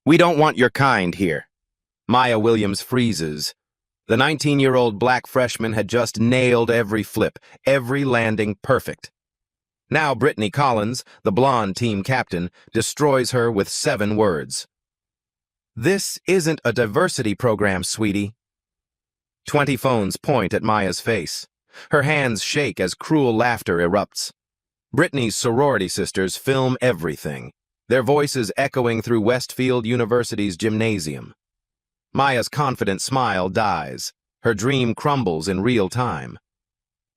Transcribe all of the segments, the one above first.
We don't want your kind here. Maya Williams freezes. The 19-year-old black freshman had just nailed every flip, every landing perfect. Now Brittany Collins, the blonde team captain, destroys her with 7 words. This isn't a diversity program, sweetie. 20 phones point at Maya's face. Her hands shake as cruel laughter erupts. Brittany's sorority sisters film everything, their voices echoing through Westfield University's gymnasium. Maya's confident smile dies. Her dream crumbles in real time.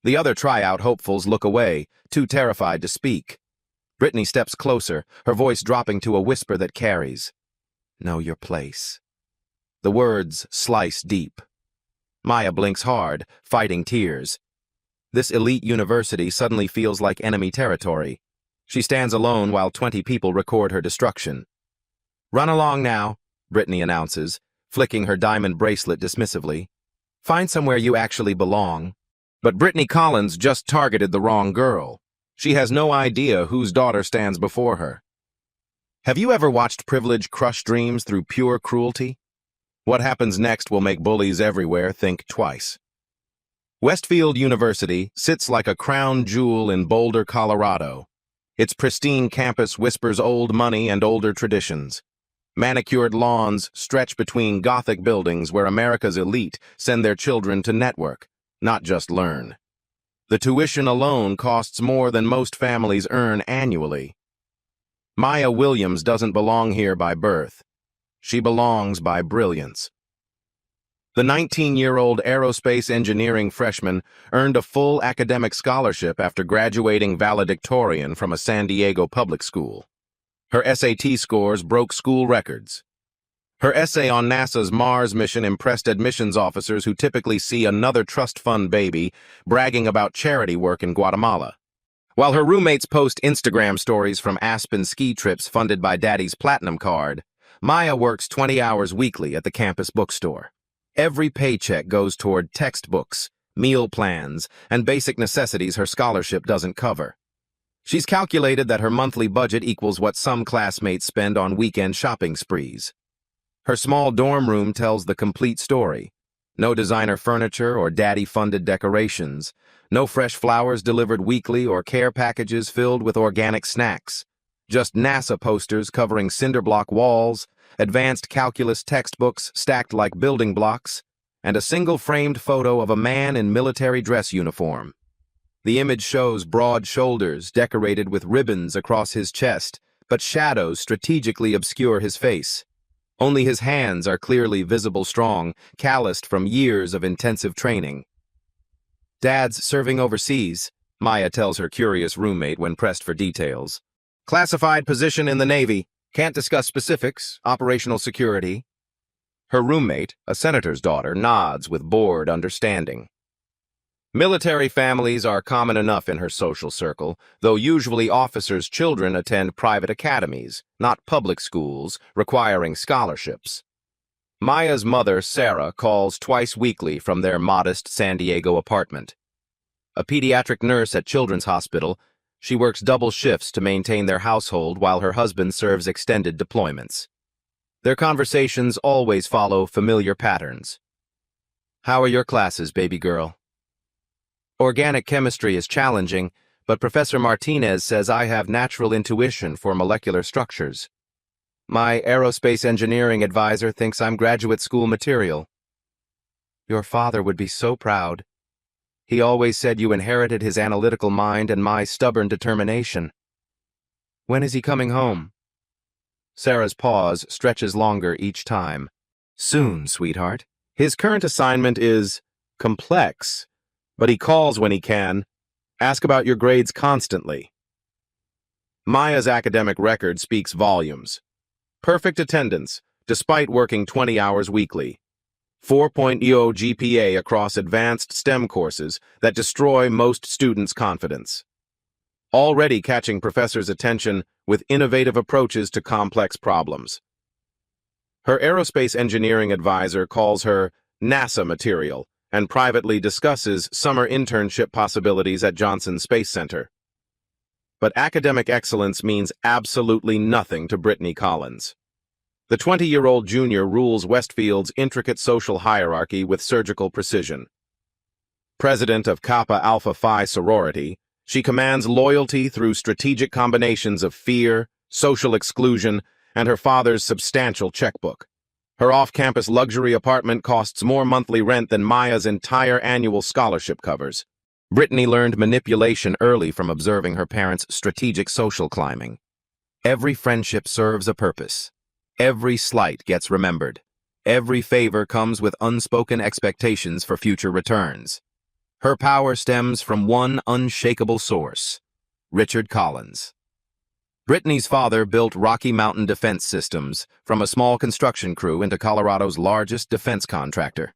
The other tryout hopefuls look away, too terrified to speak. Brittany steps closer, her voice dropping to a whisper that carries. Know your place. The words slice deep. Maya blinks hard, fighting tears. This elite university suddenly feels like enemy territory. She stands alone while 20 people record her destruction. Run along now, Brittany announces, flicking her diamond bracelet dismissively. Find somewhere you actually belong. But Brittany Collins just targeted the wrong girl. She has no idea whose daughter stands before her. Have you ever watched privilege crush dreams through pure cruelty? What happens next will make bullies everywhere think twice. Westfield University sits like a crown jewel in Boulder, Colorado. Its pristine campus whispers old money and older traditions. Manicured lawns stretch between Gothic buildings where America's elite send their children to network, not just learn. The tuition alone costs more than most families earn annually. Maya Williams doesn't belong here by birth. She belongs by brilliance. The 19-year-old aerospace engineering freshman earned a full academic scholarship after graduating valedictorian from a San Diego public school. Her SAT scores broke school records. Her essay on NASA's Mars mission impressed admissions officers who typically see another trust fund baby bragging about charity work in Guatemala. While her roommates post Instagram stories from Aspen ski trips funded by Daddy's Platinum Card, Maya works 20 hours weekly at the campus bookstore. Every paycheck goes toward textbooks, meal plans, and basic necessities her scholarship doesn't cover. She's calculated that her monthly budget equals what some classmates spend on weekend shopping sprees. Her small dorm room tells the complete story. No designer furniture or daddy-funded decorations. No fresh flowers delivered weekly or care packages filled with organic snacks. Just NASA posters covering cinder-block walls, advanced calculus textbooks stacked like building blocks, and a single framed photo of a man in military dress uniform. The image shows broad shoulders decorated with ribbons across his chest, but shadows strategically obscure his face. Only his hands are clearly visible strong, calloused from years of intensive training. Dad's serving overseas, Maya tells her curious roommate when pressed for details. Classified position in the Navy. Can't discuss specifics, operational security. Her roommate, a senator's daughter, nods with bored understanding. Military families are common enough in her social circle, though usually officers' children attend private academies, not public schools, requiring scholarships. Maya's mother, Sarah, calls twice weekly from their modest San Diego apartment. A pediatric nurse at Children's Hospital, she works double shifts to maintain their household while her husband serves extended deployments. Their conversations always follow familiar patterns. How are your classes, baby girl? Organic chemistry is challenging, but Professor Martinez says I have natural intuition for molecular structures. My aerospace engineering advisor thinks I'm graduate school material. Your father would be so proud. He always said you inherited his analytical mind and my stubborn determination. When is he coming home? Sarah's pause stretches longer each time. Soon, sweetheart. His current assignment is complex, but he calls when he can. Ask about your grades constantly. Maya's academic record speaks volumes. Perfect attendance, despite working 20 hours weekly. 4.0 GPA across advanced STEM courses that destroy most students' confidence. Already catching professors' attention with innovative approaches to complex problems. Her aerospace engineering advisor calls her NASA material and privately discusses summer internship possibilities at Johnson Space Center. But academic excellence means absolutely nothing to Brittany Collins. The 20-year-old junior rules Westfield's intricate social hierarchy with surgical precision. President of Kappa Alpha Phi sorority, she commands loyalty through strategic combinations of fear, social exclusion, and her father's substantial checkbook. Her off-campus luxury apartment costs more monthly rent than Maya's entire annual scholarship covers. Brittany learned manipulation early from observing her parents' strategic social climbing. Every friendship serves a purpose. Every slight gets remembered. Every favor comes with unspoken expectations for future returns. Her power stems from one unshakable source: Richard Collins. Brittany's father built Rocky Mountain Defense Systems from a small construction crew into Colorado's largest defense contractor.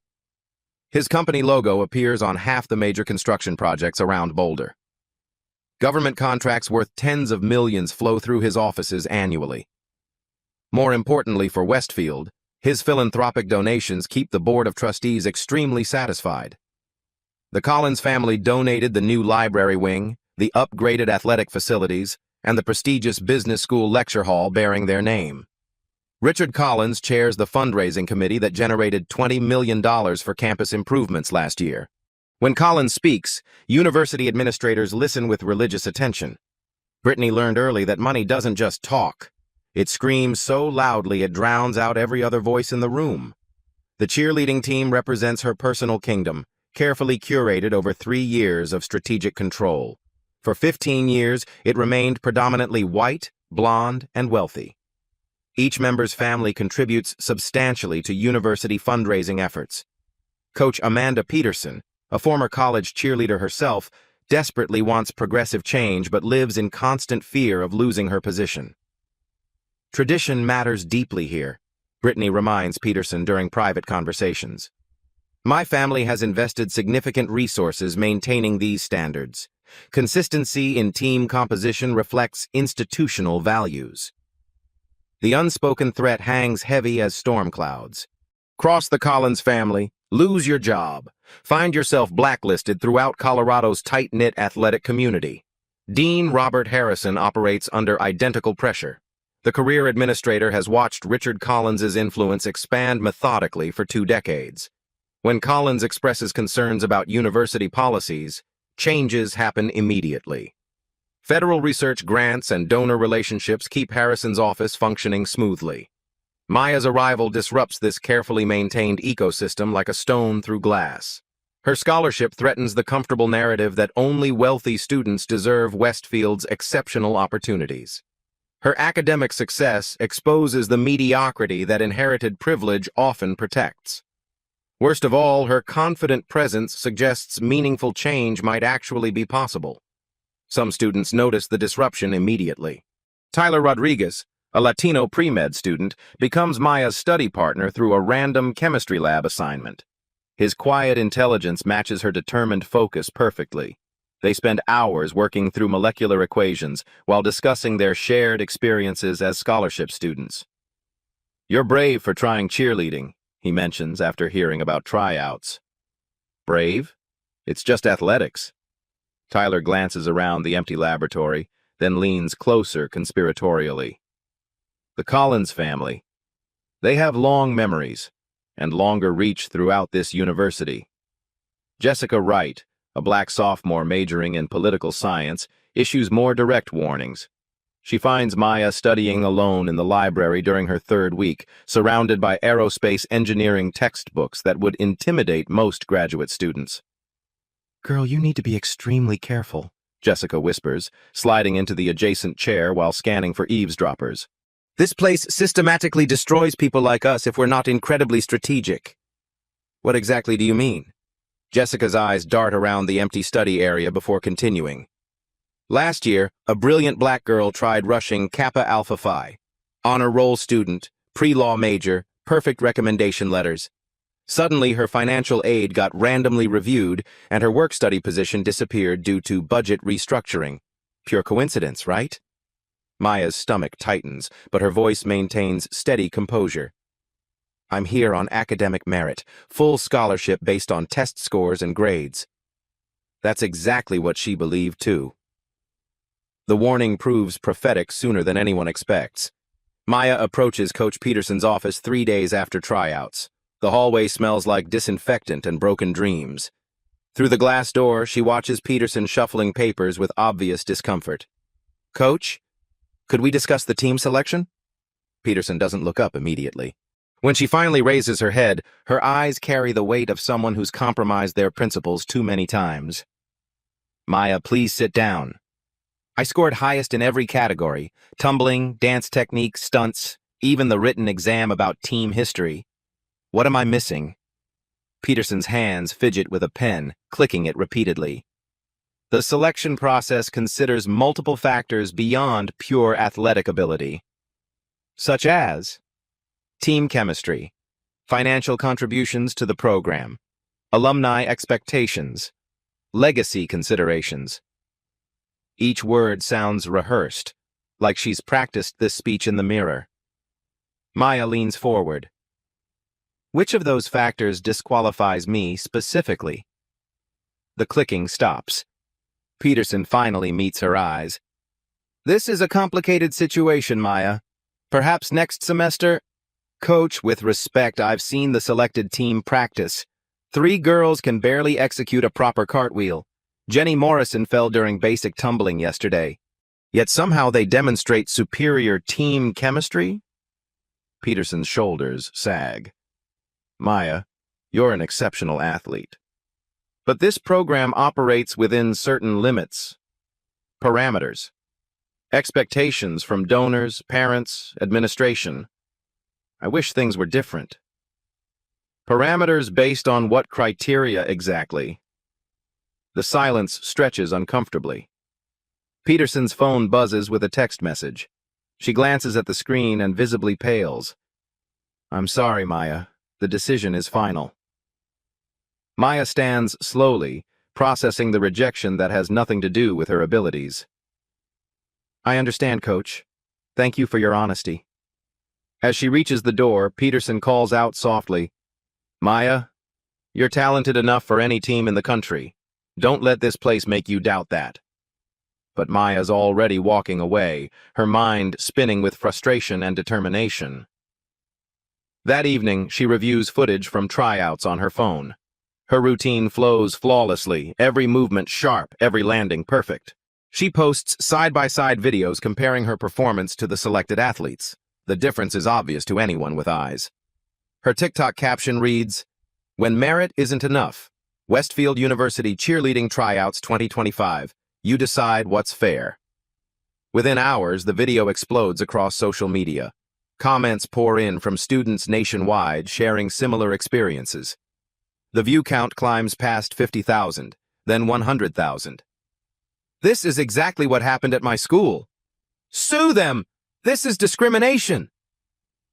His company logo appears on half the major construction projects around Boulder. Government contracts worth tens of millions flow through his offices annually. More importantly for Westfield, his philanthropic donations keep the Board of Trustees extremely satisfied. The Collins family donated the new library wing, the upgraded athletic facilities, and the prestigious business school lecture hall bearing their name. Richard Collins chairs the fundraising committee that generated $20 million for campus improvements last year. When Collins speaks, university administrators listen with religious attention. Brittany learned early that money doesn't just talk. It screams so loudly it drowns out every other voice in the room. The cheerleading team represents her personal kingdom, carefully curated over 3 years of strategic control. For 15 years, it remained predominantly white, blonde, and wealthy. Each member's family contributes substantially to university fundraising efforts. Coach Amanda Peterson, a former college cheerleader herself, desperately wants progressive change but lives in constant fear of losing her position. Tradition matters deeply here, Brittany reminds Peterson during private conversations. My family has invested significant resources maintaining these standards. Consistency in team composition reflects institutional values. The unspoken threat hangs heavy as storm clouds. Cross the Collins family, lose your job, find yourself blacklisted throughout Colorado's tight-knit athletic community. Dean Robert Harrison operates under identical pressure. The career administrator has watched Richard Collins's influence expand methodically for 2 decades. When Collins expresses concerns about university policies, changes happen immediately. Federal research grants and donor relationships keep Harrison's office functioning smoothly. Maya's arrival disrupts this carefully maintained ecosystem like a stone through glass. Her scholarship threatens the comfortable narrative that only wealthy students deserve Westfield's exceptional opportunities. Her academic success exposes the mediocrity that inherited privilege often protects. Worst of all, her confident presence suggests meaningful change might actually be possible. Some students notice the disruption immediately. Tyler Rodriguez, a Latino pre-med student, becomes Maya's study partner through a random chemistry lab assignment. His quiet intelligence matches her determined focus perfectly. They spend hours working through molecular equations while discussing their shared experiences as scholarship students. "You're brave for trying cheerleading," he mentions after hearing about tryouts. "Brave? It's just athletics." Tyler glances around the empty laboratory, then leans closer conspiratorially. The Collins family. They have long memories and longer reach throughout this university. Jessica Wright, a black sophomore majoring in political science, issues more direct warnings. She finds Maya studying alone in the library during her 3rd week, surrounded by aerospace engineering textbooks that would intimidate most graduate students. "Girl, you need to be extremely careful," Jessica whispers, sliding into the adjacent chair while scanning for eavesdroppers. "This place systematically destroys people like us if we're not incredibly strategic." "What exactly do you mean?" Jessica's eyes dart around the empty study area before continuing. "Last year, a brilliant black girl tried rushing Kappa Alpha Phi. Honor roll student, pre-law major, perfect recommendation letters. Suddenly, her financial aid got randomly reviewed, and her work-study position disappeared due to budget restructuring. Pure coincidence, right?" Maya's stomach tightens, but her voice maintains steady composure. "I'm here on academic merit, full scholarship based on test scores and grades." That's exactly what she believed, too. The warning proves prophetic sooner than anyone expects. Maya approaches Coach Peterson's office 3 days after tryouts. The hallway smells like disinfectant and broken dreams. Through the glass door, she watches Peterson shuffling papers with obvious discomfort. "Coach, could we discuss the team selection?" Peterson doesn't look up immediately. When she finally raises her head, her eyes carry the weight of someone who's compromised their principles too many times. "Maya, please sit down. I scored highest in every category: tumbling, dance technique, stunts, even the written exam about team history. What am I missing?" Peterson's hands fidget with a pen, clicking it repeatedly. The selection process considers multiple factors beyond pure athletic ability, such as team chemistry, financial contributions to the program, alumni expectations, legacy considerations. Each word sounds rehearsed, like she's practiced this speech in the mirror. Maya leans forward. "Which of those factors disqualifies me specifically?" The clicking stops. Peterson finally meets her eyes. "This is a complicated situation, Maya. Perhaps next semester—" "Coach, with respect, I've seen the selected team practice. 3 girls can barely execute a proper cartwheel. Jenny Morrison fell during basic tumbling yesterday. Yet somehow they demonstrate superior team chemistry?" Peterson's shoulders sag. "Maya, you're an exceptional athlete. But this program operates within certain limits, parameters, expectations from donors, parents, administration. I wish things were different." "Parameters based on what criteria exactly?" The silence stretches uncomfortably. Peterson's phone buzzes with a text message. She glances at the screen and visibly pales. "I'm sorry, Maya. The decision is final." Maya stands slowly, processing the rejection that has nothing to do with her abilities. "I understand, Coach. Thank you for your honesty." As she reaches the door, Peterson calls out softly, "Maya, you're talented enough for any team in the country. Don't let this place make you doubt that." But Maya's already walking away, her mind spinning with frustration and determination. That evening, she reviews footage from tryouts on her phone. Her routine flows flawlessly, every movement sharp, every landing perfect. She posts side-by-side videos comparing her performance to the selected athletes. The difference is obvious to anyone with eyes. Her TikTok caption reads, "When merit isn't enough. Westfield University Cheerleading Tryouts 2025. You decide what's fair." Within hours, the video explodes across social media. Comments pour in from students nationwide sharing similar experiences. The view count climbs past 50,000, then 100,000. "This is exactly what happened at my school. Sue them! This is discrimination.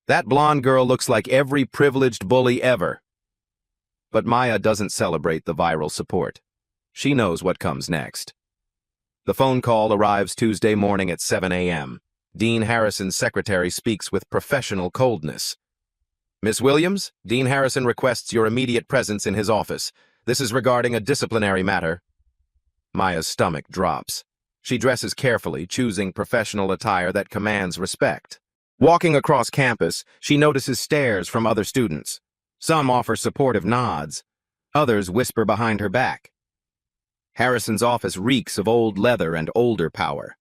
That blonde girl looks like every privileged bully ever." But Maya doesn't celebrate the viral support. She knows what comes next. The phone call arrives Tuesday morning at 7 a.m. Dean Harrison's secretary speaks with professional coldness. "Miss Williams, Dean Harrison requests your immediate presence in his office. This is regarding a disciplinary matter." Maya's stomach drops. She dresses carefully, choosing professional attire that commands respect. Walking across campus, she notices stares from other students. Some offer supportive nods. Others whisper behind her back. Harrison's office reeks of old leather and older power.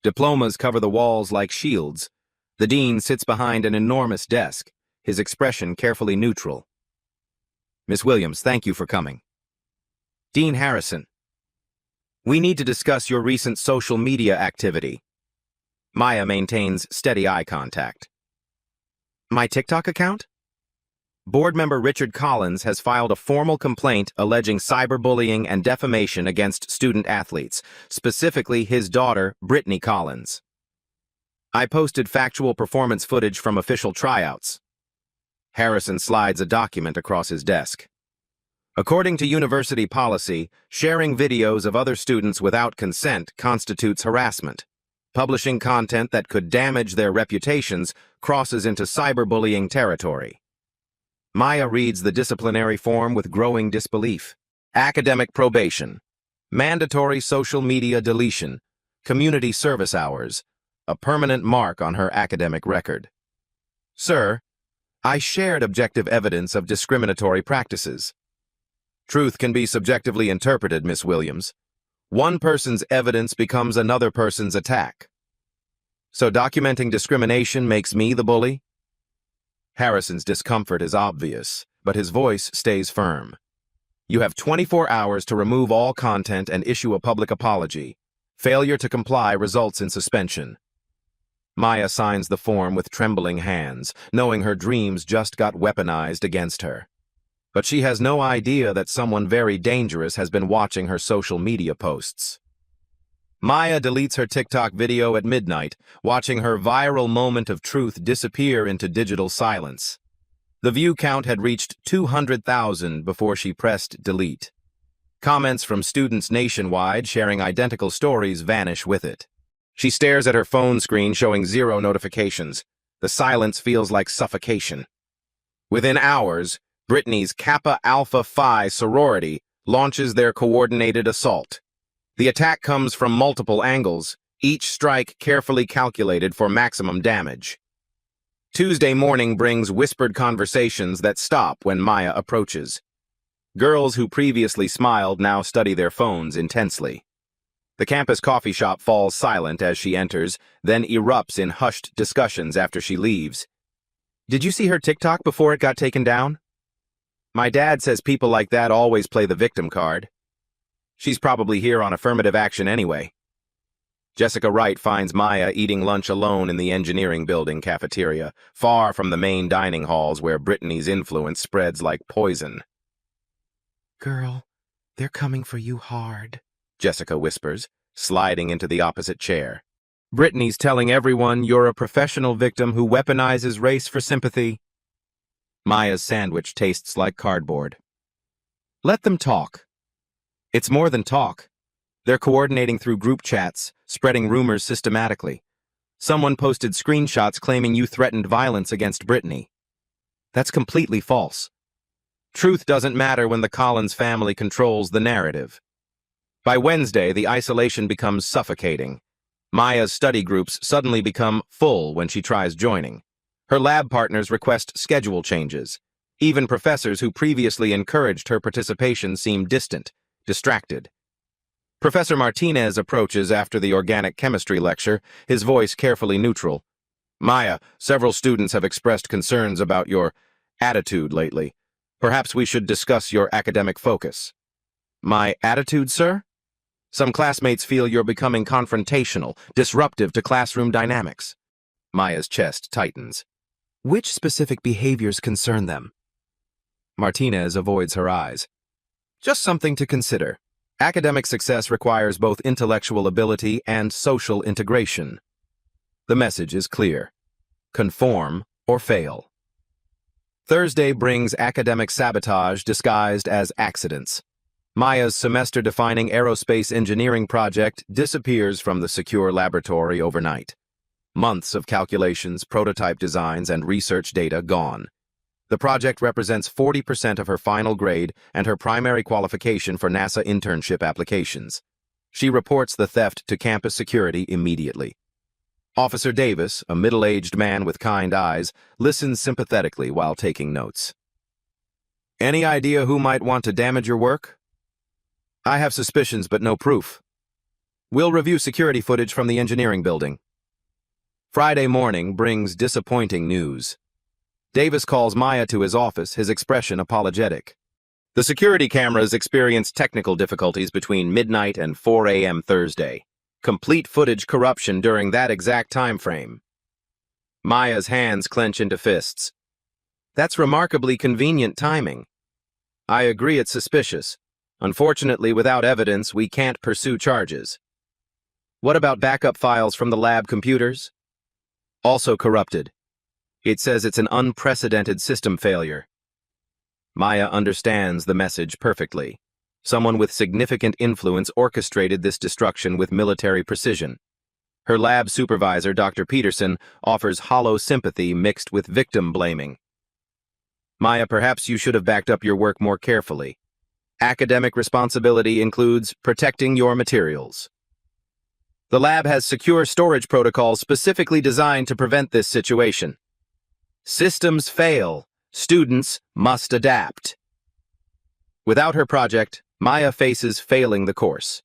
Diplomas cover the walls like shields. The dean sits behind an enormous desk, his expression carefully neutral. "Miss Williams, thank you for coming." "Dean Harrison, we need to discuss your recent social media activity." Maya maintains steady eye contact. "My TikTok account?" Board member Richard Collins has filed a formal complaint alleging cyberbullying and defamation against student athletes, specifically his daughter, Brittany Collins. "I posted factual performance footage from official tryouts." Harrison slides a document across his desk. "According to university policy, sharing videos of other students without consent constitutes harassment. Publishing content that could damage their reputations crosses into cyberbullying territory." Maya reads the disciplinary form with growing disbelief. Academic probation, mandatory social media deletion, community service hours, a permanent mark on her academic record. Sir, I shared objective evidence of discriminatory practices. Truth can be subjectively interpreted, Miss Williams. One person's evidence becomes another person's attack. So documenting discrimination makes me the bully? Harrison's discomfort is obvious, but his voice stays firm. You have 24 hours to remove all content and issue a public apology. Failure to comply results in suspension. Maya signs the form with trembling hands, knowing her dreams just got weaponized against her. But she has no idea that someone very dangerous has been watching her social media posts. Maya deletes her TikTok video at midnight, watching her viral moment of truth disappear into digital silence. The view count had reached 200,000 before she pressed delete. Comments from students nationwide sharing identical stories vanish with it. She stares at her phone screen showing 0 notifications. The silence feels like suffocation. Within hours, Brittany's Kappa Alpha Phi sorority launches their coordinated assault. The attack comes from multiple angles, each strike carefully calculated for maximum damage. Tuesday morning brings whispered conversations that stop when Maya approaches. Girls who previously smiled now study their phones intensely. The campus coffee shop falls silent as she enters, then erupts in hushed discussions after she leaves. Did you see her TikTok before it got taken down? My dad says people like that always play the victim card. She's probably here on affirmative action anyway. Jessica Wright finds Maya eating lunch alone in the engineering building cafeteria, far from the main dining halls where Brittany's influence spreads like poison. Girl, they're coming for you hard, Jessica whispers, sliding into the opposite chair. Brittany's telling everyone you're a professional victim who weaponizes race for sympathy. Maya's sandwich tastes like cardboard. Let them talk. It's more than talk. They're coordinating through group chats, spreading rumors systematically. Someone posted screenshots claiming you threatened violence against Brittany. That's completely false. Truth doesn't matter when the Collins family controls the narrative. By Wednesday, the isolation becomes suffocating. Maya's study groups suddenly become full when she tries joining. Her lab partners request schedule changes. Even professors who previously encouraged her participation seem distant, distracted. Professor Martinez approaches after the organic chemistry lecture, his voice carefully neutral. Maya, several students have expressed concerns about your attitude lately. Perhaps we should discuss your academic focus. My attitude, sir? Some classmates feel you're becoming confrontational, disruptive to classroom dynamics. Maya's chest tightens. Which specific behaviors concern them? Martinez avoids her eyes. Just something to consider. Academic success requires both intellectual ability and social integration. The message is clear. Conform or fail. Thursday brings academic sabotage disguised as accidents. Maya's semester-defining aerospace engineering project disappears from the secure laboratory overnight. Months of calculations, prototype designs, and research data gone. The project represents 40% of her final grade and her primary qualification for NASA internship applications. She reports the theft to campus security immediately. Officer Davis, a middle-aged man with kind eyes, listens sympathetically while taking notes. Any idea who might want to damage your work? I have suspicions, but no proof. We'll review security footage from the engineering building. Friday morning brings disappointing news. Davis calls Maya to his office, his expression apologetic. The security cameras experienced technical difficulties between midnight and 4 a.m. Thursday. Complete footage corruption during that exact time frame. Maya's hands clench into fists. That's remarkably convenient timing. I agree it's suspicious. Unfortunately, without evidence, we can't pursue charges. What about backup files from the lab computers? Also corrupted. It says it's an unprecedented system failure. Maya understands the message perfectly. Someone with significant influence orchestrated this destruction with military precision. Her lab supervisor, Dr. Peterson, offers hollow sympathy mixed with victim blaming. Maya, perhaps you should have backed up your work more carefully. Academic responsibility includes protecting your materials. The lab has secure storage protocols specifically designed to prevent this situation. Systems fail. Students must adapt. Without her project, Maya faces failing the course.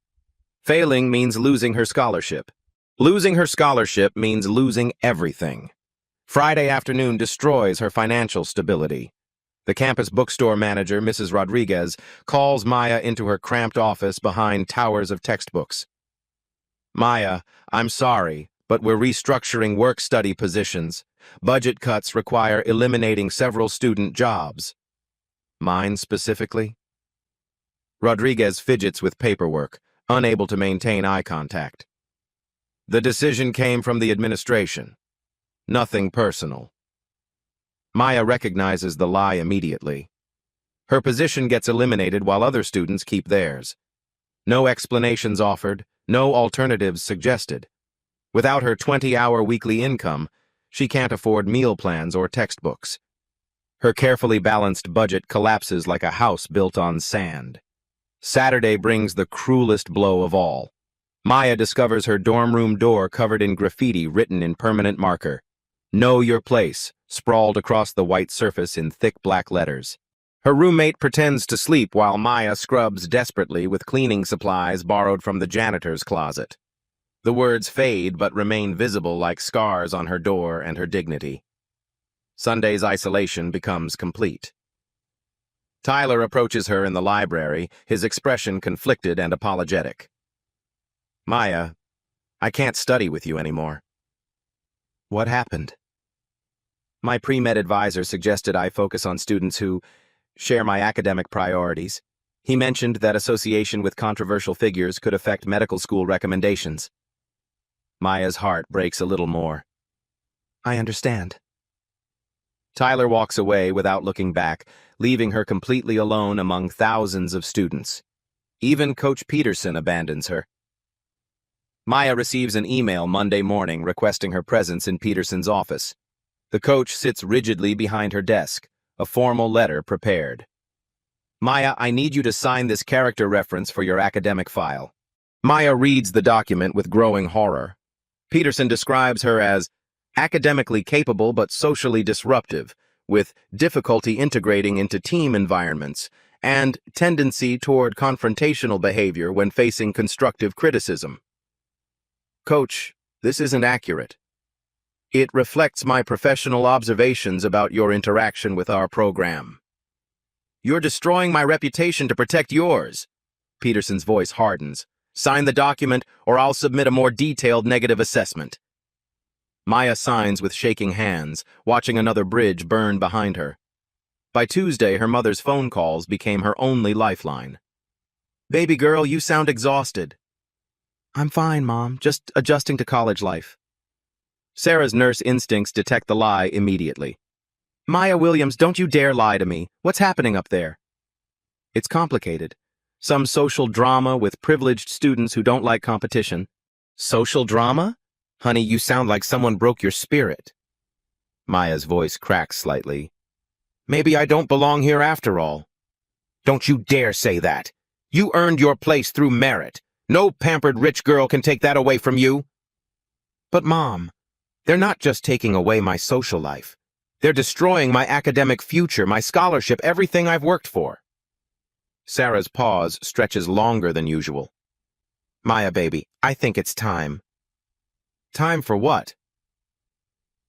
Failing means losing her scholarship. Losing her scholarship means losing everything. Friday afternoon destroys her financial stability. The campus bookstore manager, Mrs. Rodriguez, calls Maya into her cramped office behind towers of textbooks. Maya, I'm sorry, but we're restructuring work-study positions. Budget cuts require eliminating several student jobs. Mine specifically? Rodriguez fidgets with paperwork, unable to maintain eye contact. The decision came from the administration. Nothing personal. Maya recognizes the lie immediately. Her position gets eliminated while other students keep theirs. No explanations offered, no alternatives suggested. Without her 20-hour weekly income, she can't afford meal plans or textbooks. Her carefully balanced budget collapses like a house built on sand. Saturday brings the cruelest blow of all. Maya discovers her dorm room door covered in graffiti written in permanent marker. Know your place, sprawled across the white surface in thick black letters. Her roommate pretends to sleep while Maya scrubs desperately with cleaning supplies borrowed from the janitor's closet. The words fade but remain visible like scars on her door and her dignity. Sunday's isolation becomes complete. Tyler approaches her in the library, his expression conflicted and apologetic. Maya, I can't study with you anymore. What happened? My pre-med advisor suggested I focus on students who share my academic priorities. He mentioned that association with controversial figures could affect medical school recommendations. Maya's heart breaks a little more. I understand. Tyler walks away without looking back, leaving her completely alone among thousands of students. Even Coach Peterson abandons her. Maya receives an email Monday morning requesting her presence in Peterson's office. The coach sits rigidly behind her desk, a formal letter prepared. Maya, I need you to sign this character reference for your academic file. Maya reads the document with growing horror. Peterson describes her as academically capable but socially disruptive, with difficulty integrating into team environments, and tendency toward confrontational behavior when facing constructive criticism. Coach, this isn't accurate. It reflects my professional observations about your interaction with our program. You're destroying my reputation to protect yours. Peterson's voice hardens. Sign the document, or I'll submit a more detailed negative assessment. Maya signs with shaking hands, watching another bridge burn behind her. By Tuesday, her mother's phone calls became her only lifeline. Baby girl, you sound exhausted. I'm fine, Mom, just adjusting to college life. Sarah's nurse instincts detect the lie immediately. Maya Williams, don't you dare lie to me. What's happening up there? It's complicated. Some social drama with privileged students who don't like competition. Social drama? Honey, you sound like someone broke your spirit. Maya's voice cracks slightly. Maybe I don't belong here after all. Don't you dare say that. You earned your place through merit. No pampered rich girl can take that away from you. But Mom, they're not just taking away my social life. They're destroying my academic future, my scholarship, everything I've worked for. Sarah's pause stretches longer than usual. Maya, baby, I think it's time. Time for what?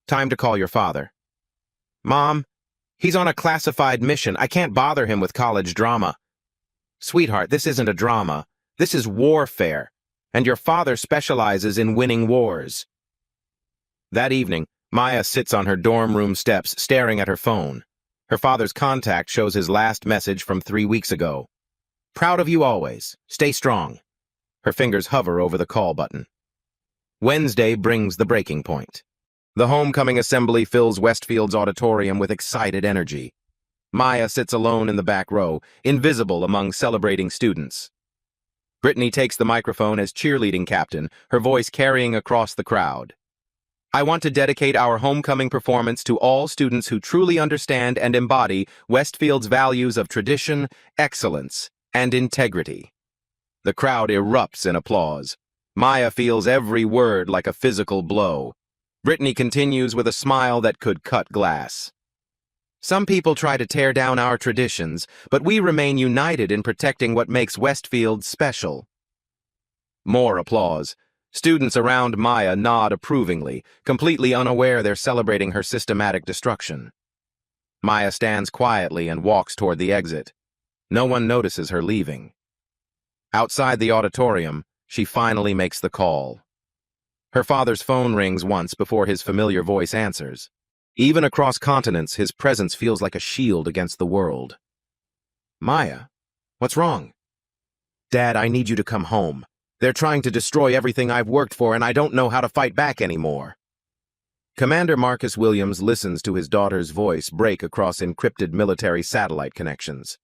Time to call your father. Mom, he's on a classified mission. I can't bother him with college drama. Sweetheart, this isn't a drama. This is warfare, and your father specializes in winning wars. That evening, Maya sits on her dorm room steps, staring at her phone. Her father's contact shows his last message from 3 weeks ago. Proud of you always. Stay strong. Her fingers hover over the call button. Wednesday brings the breaking point. The homecoming assembly fills Westfield's auditorium with excited energy. Maya sits alone in the back row, invisible among celebrating students. Brittany takes the microphone as cheerleading captain, her voice carrying across the crowd. I want to dedicate our homecoming performance to all students who truly understand and embody Westfield's values of tradition, excellence, and integrity. The crowd erupts in applause. Maya feels every word like a physical blow. Brittany continues with a smile that could cut glass. Some people try to tear down our traditions, but we remain united in protecting what makes Westfield special. More applause. Students around Maya nod approvingly, completely unaware they're celebrating her systematic destruction. Maya stands quietly and walks toward the exit. No one notices her leaving. Outside the auditorium, she finally makes the call. Her father's phone rings once before his familiar voice answers. Even across continents, his presence feels like a shield against the world. Maya, what's wrong? Dad, I need you to come home. They're trying to destroy everything I've worked for, and I don't know how to fight back anymore. Commander Marcus Williams listens to his daughter's voice break across encrypted military satellite connections.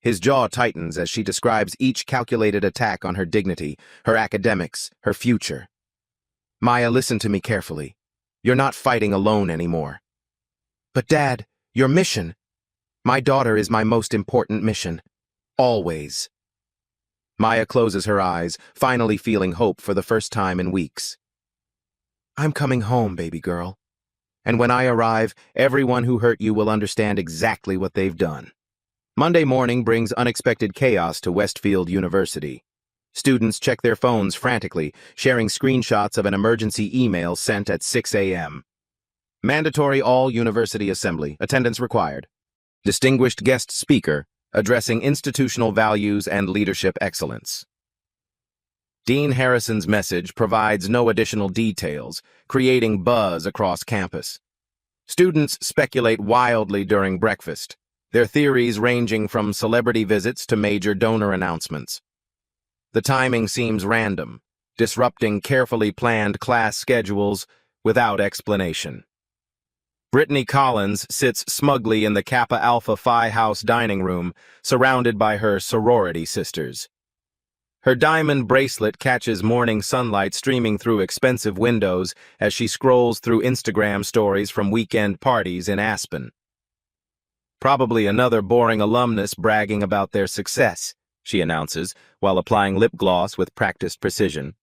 His jaw tightens as she describes each calculated attack on her dignity, her academics, her future. Maya, listen to me carefully. You're not fighting alone anymore. But Dad, your mission. My daughter is my most important mission. Always. Maya closes her eyes, finally feeling hope for the first time in weeks. I'm coming home, baby girl. And when I arrive, everyone who hurt you will understand exactly what they've done. Monday morning brings unexpected chaos to Westfield University. Students check their phones frantically, sharing screenshots of an emergency email sent at 6 a.m. Mandatory all-university assembly, attendance required. Distinguished guest speaker, addressing institutional values and leadership excellence. Dean Harrison's message provides no additional details, creating buzz across campus. Students speculate wildly during breakfast, their theories ranging from celebrity visits to major donor announcements. The timing seems random, disrupting carefully planned class schedules without explanation. Brittany Collins sits smugly in the Kappa Alpha Phi House dining room, surrounded by her sorority sisters. Her diamond bracelet catches morning sunlight streaming through expensive windows as she scrolls through Instagram stories from weekend parties in Aspen. Probably another boring alumnus bragging about their success, she announces, while applying lip gloss with practiced precision.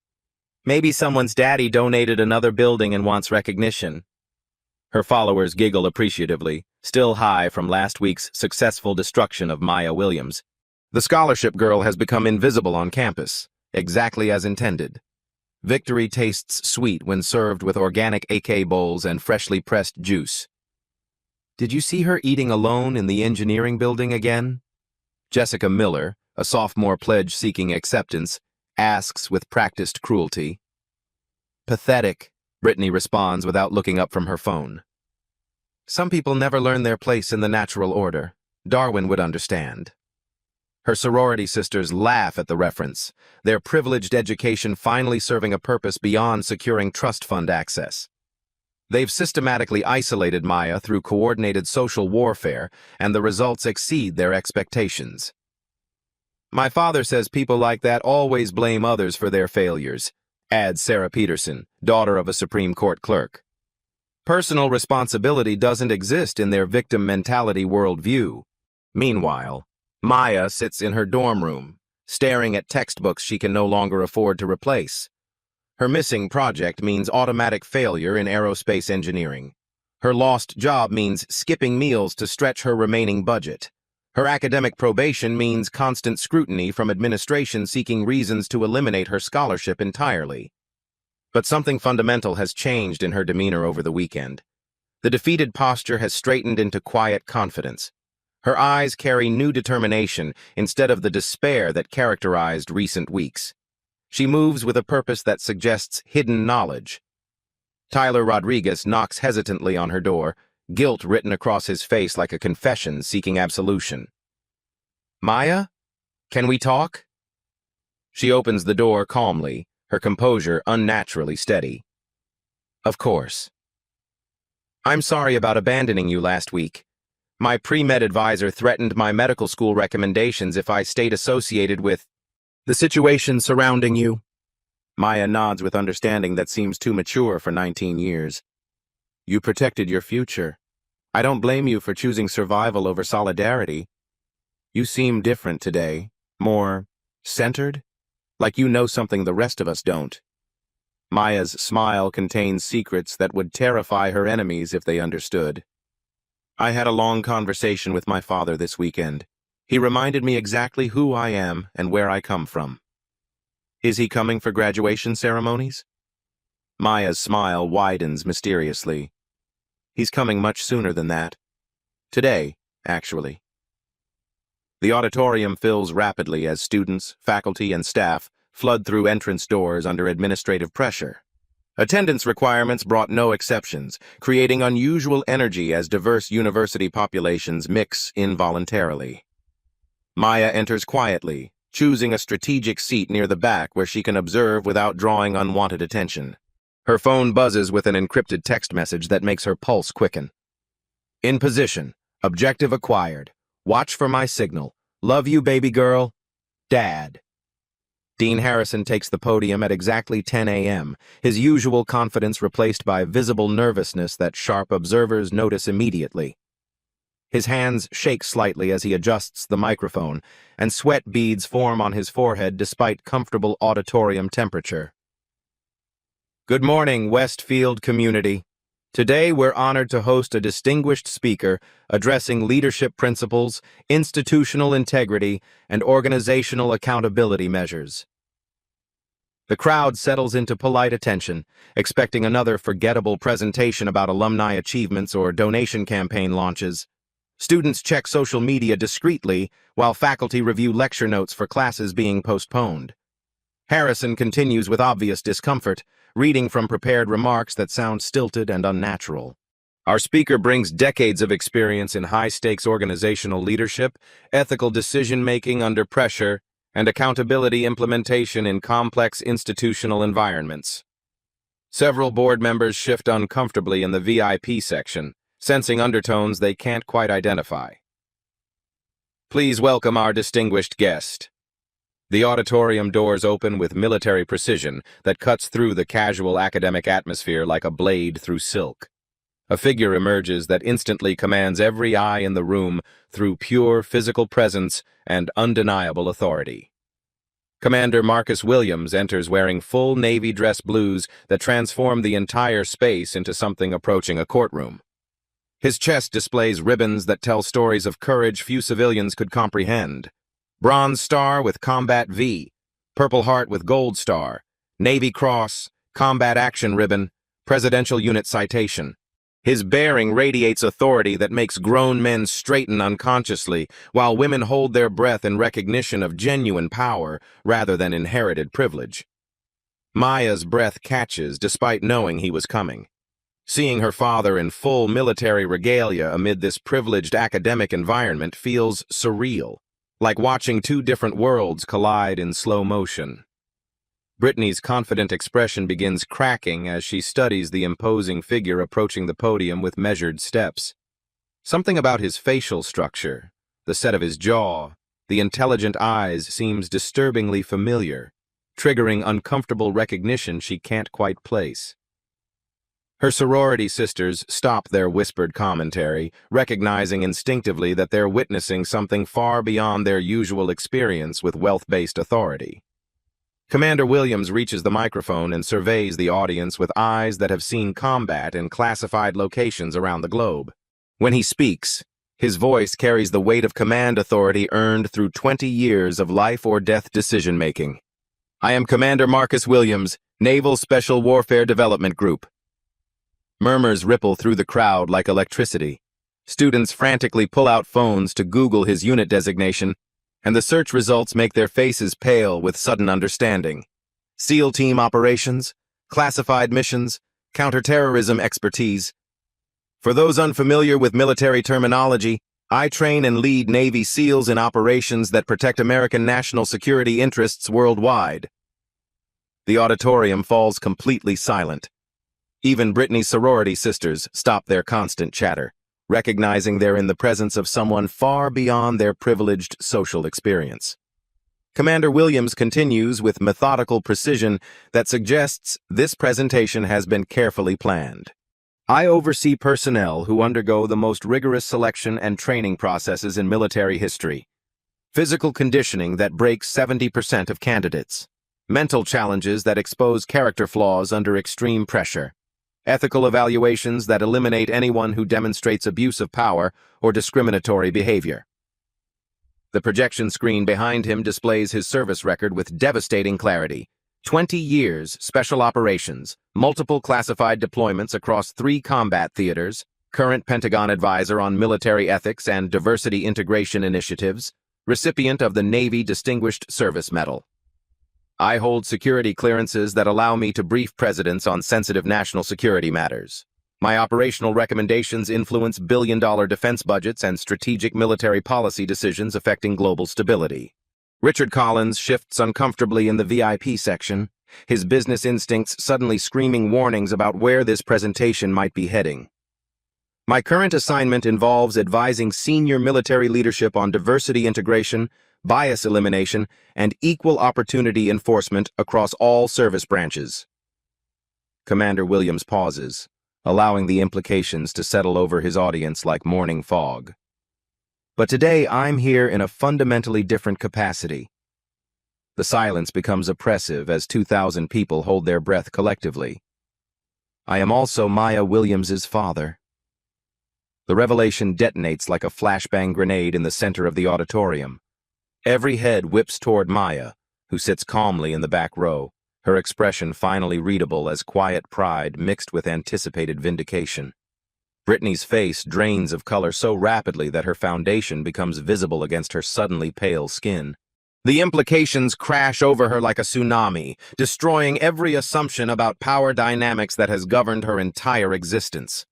Maybe someone's daddy donated another building and wants recognition. Her followers giggle appreciatively, still high from last week's successful destruction of Maya Williams. The scholarship girl has become invisible on campus, exactly as intended. Victory tastes sweet when served with organic AK bowls and freshly pressed juice. Did you see her eating alone in the engineering building again? Jessica Miller, a sophomore pledge seeking acceptance, asks with practiced cruelty. Pathetic, Brittany responds without looking up from her phone. Some people never learn their place in the natural order. Darwin would understand. Her sorority sisters laugh at the reference, their privileged education finally serving a purpose beyond securing trust fund access. They've systematically isolated Maya through coordinated social warfare, and the results exceed their expectations. My father says people like that always blame others for their failures, adds Sarah Peterson, daughter of a Supreme Court clerk. Personal responsibility doesn't exist in their victim mentality worldview. Meanwhile, Maya sits in her dorm room, staring at textbooks she can no longer afford to replace. Her missing project means automatic failure in aerospace engineering. Her lost job means skipping meals to stretch her remaining budget. Her academic probation means constant scrutiny from administration seeking reasons to eliminate her scholarship entirely. But something fundamental has changed in her demeanor over the weekend. The defeated posture has straightened into quiet confidence. Her eyes carry new determination instead of the despair that characterized recent weeks. She moves with a purpose that suggests hidden knowledge. Tyler Rodriguez knocks hesitantly on her door, guilt written across his face like a confession seeking absolution. Maya? Can we talk? She opens the door calmly, her composure unnaturally steady. Of course. I'm sorry about abandoning you last week. My pre-med advisor threatened my medical school recommendations if I stayed associated with the situation surrounding you. Maya nods with understanding that seems too mature for 19 years. You protected your future. I don't blame you for choosing survival over solidarity. You seem different today, more centered. Like you know something the rest of us don't. Maya's smile contains secrets that would terrify her enemies if they understood. I had a long conversation with my father this weekend. He reminded me exactly who I am and where I come from. Is he coming for graduation ceremonies? Maya's smile widens mysteriously. He's coming much sooner than that. Today, actually. The auditorium fills rapidly as students, faculty, and staff flood through entrance doors under administrative pressure. Attendance requirements brought no exceptions, creating unusual energy as diverse university populations mix involuntarily. Maya enters quietly, choosing a strategic seat near the back where she can observe without drawing unwanted attention. Her phone buzzes with an encrypted text message that makes her pulse quicken. In position. Objective acquired. Watch for my signal. Love you, baby girl. Dad. Dean Harrison takes the podium at exactly 10 a.m., his usual confidence replaced by visible nervousness that sharp observers notice immediately. His hands shake slightly as he adjusts the microphone, and sweat beads form on his forehead despite comfortable auditorium temperature. Good morning, Westfield community. Today we're honored to host a distinguished speaker addressing leadership principles, institutional integrity, and organizational accountability measures. The crowd settles into polite attention, expecting another forgettable presentation about alumni achievements or donation campaign launches. Students check social media discreetly, while faculty review lecture notes for classes being postponed. Harrison continues with obvious discomfort, reading from prepared remarks that sound stilted and unnatural. Our speaker brings decades of experience in high-stakes organizational leadership, ethical decision-making under pressure, and accountability implementation in complex institutional environments. Several board members shift uncomfortably in the VIP section, sensing undertones they can't quite identify. Please welcome our distinguished guest. The auditorium doors open with military precision that cuts through the casual academic atmosphere like a blade through silk. A figure emerges that instantly commands every eye in the room through pure physical presence and undeniable authority. Commander Marcus Williams enters wearing full navy dress blues that transform the entire space into something approaching a courtroom. His chest displays ribbons that tell stories of courage few civilians could comprehend. Bronze Star with Combat V, Purple Heart with Gold Star, Navy Cross, Combat Action Ribbon, Presidential Unit Citation. His bearing radiates authority that makes grown men straighten unconsciously, while women hold their breath in recognition of genuine power rather than inherited privilege. Maya's breath catches despite knowing he was coming. Seeing her father in full military regalia amid this privileged academic environment feels surreal, like watching two different worlds collide in slow motion. Brittany's confident expression begins cracking as she studies the imposing figure approaching the podium with measured steps. Something about his facial structure, the set of his jaw, the intelligent eyes seems disturbingly familiar, triggering uncomfortable recognition she can't quite place. Her sorority sisters stop their whispered commentary, recognizing instinctively that they're witnessing something far beyond their usual experience with wealth-based authority. Commander Williams reaches the microphone and surveys the audience with eyes that have seen combat in classified locations around the globe. When he speaks, his voice carries the weight of command authority earned through 20 years of life-or-death decision-making. I am Commander Marcus Williams, Naval Special Warfare Development Group. Murmurs ripple through the crowd like electricity. Students frantically pull out phones to Google his unit designation, and the search results make their faces pale with sudden understanding. SEAL team operations, classified missions, counterterrorism expertise. For those unfamiliar with military terminology, I train and lead Navy SEALs in operations that protect American national security interests worldwide. The auditorium falls completely silent. Even Brittany's sorority sisters stop their constant chatter, recognizing they're in the presence of someone far beyond their privileged social experience. Commander Williams continues with methodical precision that suggests this presentation has been carefully planned. I oversee personnel who undergo the most rigorous selection and training processes in military history. Physical conditioning that breaks 70% of candidates. mental challenges that expose character flaws under extreme pressure, ethical evaluations that eliminate anyone who demonstrates abuse of power or discriminatory behavior. The projection screen behind him displays his service record with devastating clarity. 20 years, special operations, multiple classified deployments across 3 combat theaters, current Pentagon advisor on military ethics and diversity integration initiatives, recipient of the Navy Distinguished Service Medal. I hold security clearances that allow me to brief presidents on sensitive national security matters. My operational recommendations influence billion-dollar defense budgets and strategic military policy decisions affecting global stability. Richard Collins shifts uncomfortably in the VIP section, his business instincts suddenly screaming warnings about where this presentation might be heading. My current assignment involves advising senior military leadership on diversity integration, bias elimination, and equal opportunity enforcement across all service branches. Commander Williams pauses, allowing the implications to settle over his audience like morning fog. But today I'm here in a fundamentally different capacity. The silence becomes oppressive as 2,000 people hold their breath collectively. I am also Maya Williams's father. The revelation detonates like a flashbang grenade in the center of the auditorium. Every head whips toward Maya, who sits calmly in the back row, her expression finally readable as quiet pride mixed with anticipated vindication. Brittany's face drains of color so rapidly that her foundation becomes visible against her suddenly pale skin. The implications crash over her like a tsunami, destroying every assumption about power dynamics that has governed her entire existence.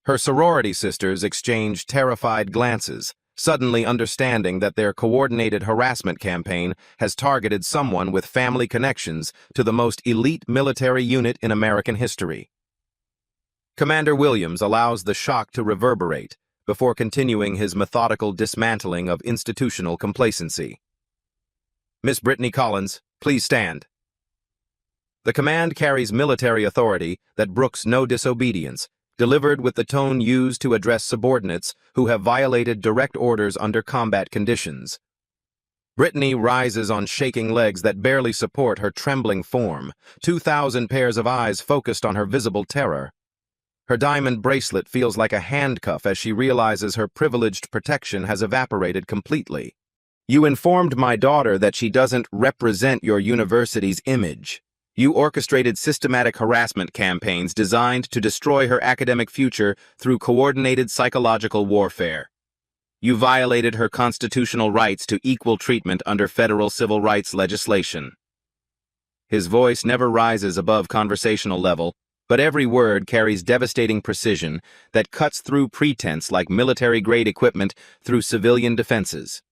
Her sorority sisters exchange terrified glances, suddenly understanding that their coordinated harassment campaign has targeted someone with family connections to the most elite military unit in American history. Commander Williams allows the shock to reverberate before continuing his methodical dismantling of institutional complacency. Miss Brittany Collins, please stand. The command carries military authority that brooks no disobedience, delivered with the tone used to address subordinates who have violated direct orders under combat conditions. Brittany rises on shaking legs that barely support her trembling form, 2,000 pairs of eyes focused on her visible terror. Her diamond bracelet feels like a handcuff as she realizes her privileged protection has evaporated completely. You informed my daughter that she doesn't represent your university's image. You orchestrated systematic harassment campaigns designed to destroy her academic future through coordinated psychological warfare. You violated her constitutional rights to equal treatment under federal civil rights legislation. His voice never rises above conversational level, but every word carries devastating precision that cuts through pretense like military-grade equipment through civilian defenses.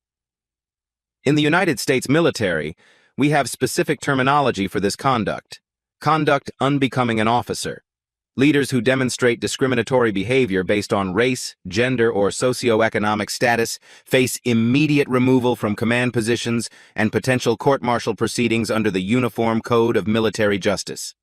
In the United States military, we have specific terminology for this conduct. Conduct unbecoming an officer. Leaders who demonstrate discriminatory behavior based on race, gender, or socioeconomic status face immediate removal from command positions and potential court-martial proceedings under the Uniform Code of Military Justice.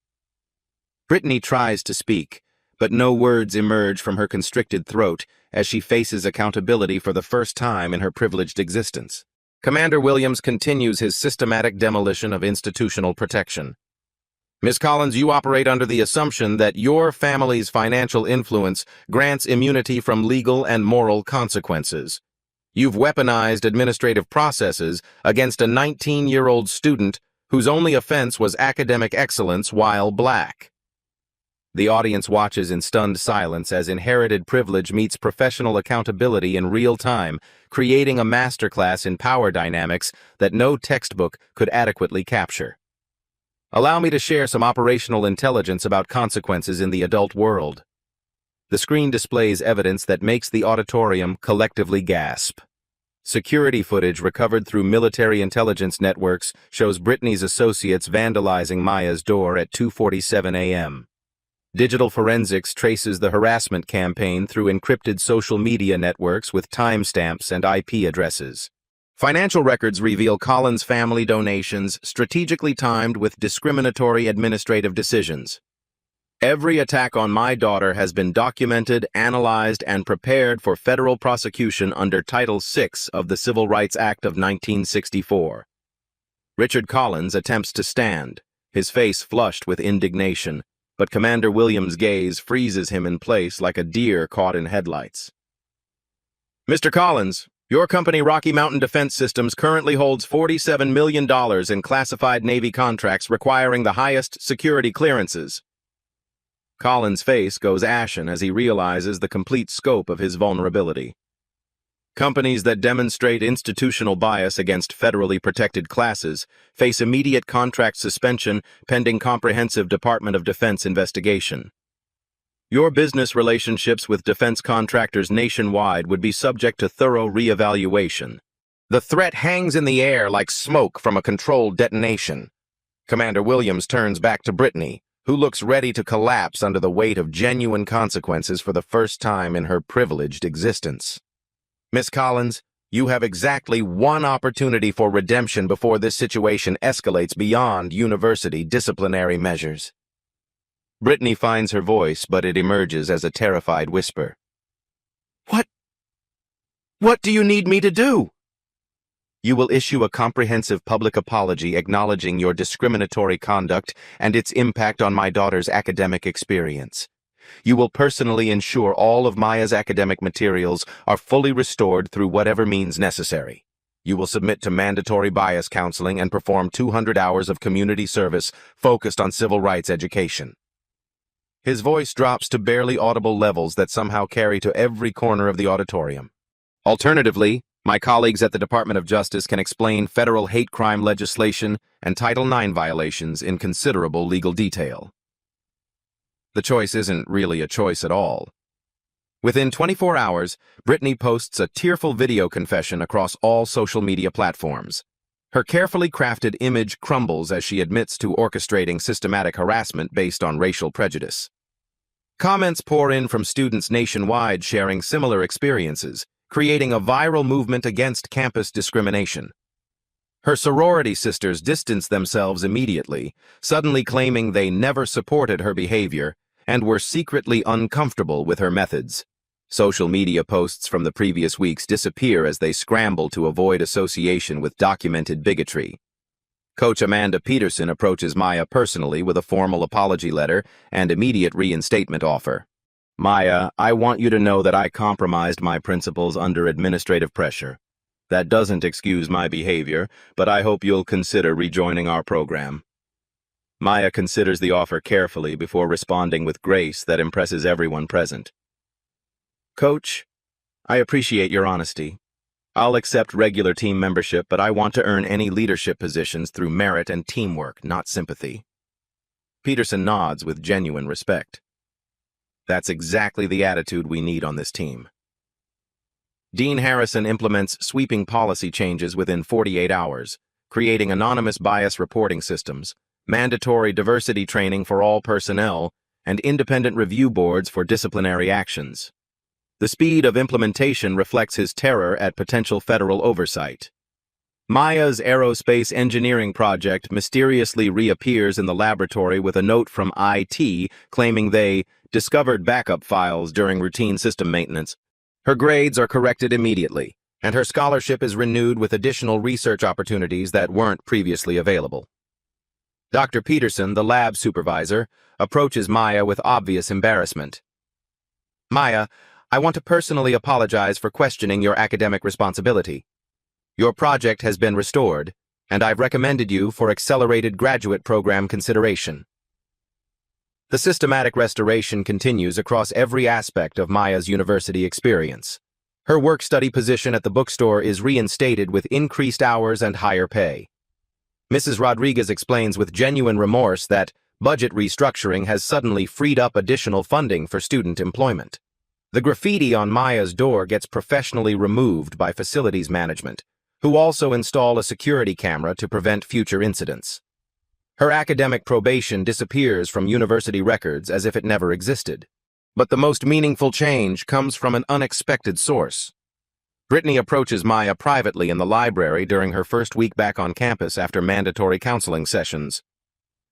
Brittany tries to speak, but no words emerge from her constricted throat as she faces accountability for the first time in her privileged existence. Commander Williams continues his systematic demolition of institutional protection. Ms. Collins, you operate under the assumption that your family's financial influence grants immunity from legal and moral consequences. You've weaponized administrative processes against a 19-year-old student whose only offense was academic excellence while black. The audience watches in stunned silence as inherited privilege meets professional accountability in real time, creating a masterclass in power dynamics that no textbook could adequately capture. Allow me to share some operational intelligence about consequences in the adult world. The screen displays evidence that makes the auditorium collectively gasp. Security footage recovered through military intelligence networks shows Brittany's associates vandalizing Maya's door at 2:47 a.m. Digital forensics traces the harassment campaign through encrypted social media networks with timestamps and IP addresses. Financial records reveal Collins' family donations strategically timed with discriminatory administrative decisions. Every attack on my daughter has been documented, analyzed, and prepared for federal prosecution under Title VI of the Civil Rights Act of 1964. Richard Collins attempts to stand, his face flushed with indignation, but Commander Williams' gaze freezes him in place like a deer caught in headlights. Mr. Collins, your company Rocky Mountain Defense Systems currently holds $47 million in classified Navy contracts requiring the highest security clearances. Collins' face goes ashen as he realizes the complete scope of his vulnerability. Companies that demonstrate institutional bias against federally protected classes face immediate contract suspension pending comprehensive Department of Defense investigation. Your business relationships with defense contractors nationwide would be subject to thorough reevaluation. The threat hangs in the air like smoke from a controlled detonation. Commander Williams turns back to Brittany, who looks ready to collapse under the weight of genuine consequences for the first time in her privileged existence. Miss Collins, you have exactly one opportunity for redemption before this situation escalates beyond university disciplinary measures. Brittany finds her voice, but it emerges as a terrified whisper. What do you need me to do? You will issue a comprehensive public apology acknowledging your discriminatory conduct and its impact on my daughter's academic experience. You will personally ensure all of Maya's academic materials are fully restored through whatever means necessary. You will submit to mandatory bias counseling and perform 200 hours of community service focused on civil rights education. His voice drops to barely audible levels that somehow carry to every corner of the auditorium. Alternatively, my colleagues at the Department of Justice can explain federal hate crime legislation and Title IX violations in considerable legal detail. The choice isn't really a choice at all. Within 24 hours, Brittany posts a tearful video confession across all social media platforms. Her carefully crafted image crumbles as she admits to orchestrating systematic harassment based on racial prejudice. Comments pour in from students nationwide sharing similar experiences, creating a viral movement against campus discrimination. Her sorority sisters distance themselves immediately, suddenly claiming they never supported her behavior and were secretly uncomfortable with her methods. Social media posts from the previous weeks disappear as they scramble to avoid association with documented bigotry. Coach Amanda Peterson approaches Maya personally with a formal apology letter and immediate reinstatement offer. Maya, I want you to know that I compromised my principles under administrative pressure. That doesn't excuse my behavior, but I hope you'll consider rejoining our program. Maya considers the offer carefully before responding with grace that impresses everyone present. Coach, I appreciate your honesty. I'll accept regular team membership, but I want to earn any leadership positions through merit and teamwork, not sympathy. Peterson nods with genuine respect. That's exactly the attitude we need on this team. Dean Harrison implements sweeping policy changes within 48 hours, creating anonymous bias reporting systems, mandatory diversity training for all personnel, and independent review boards for disciplinary actions. The speed of implementation reflects his terror at potential federal oversight. Maya's aerospace engineering project mysteriously reappears in the laboratory with a note from IT claiming they discovered backup files during routine system maintenance. Her grades are corrected immediately, and her scholarship is renewed with additional research opportunities that weren't previously available. Dr. Peterson, the lab supervisor, approaches Maya with obvious embarrassment. Maya, I want to personally apologize for questioning your academic responsibility. Your project has been restored, and I've recommended you for accelerated graduate program consideration. The systematic restoration continues across every aspect of Maya's university experience. Her work-study position at the bookstore is reinstated with increased hours and higher pay. Mrs. Rodriguez explains with genuine remorse that budget restructuring has suddenly freed up additional funding for student employment. The graffiti on Maya's door gets professionally removed by facilities management, who also install a security camera to prevent future incidents. Her academic probation disappears from university records as if it never existed. But the most meaningful change comes from an unexpected source. Brittany approaches Maya privately in the library during her first week back on campus after mandatory counseling sessions.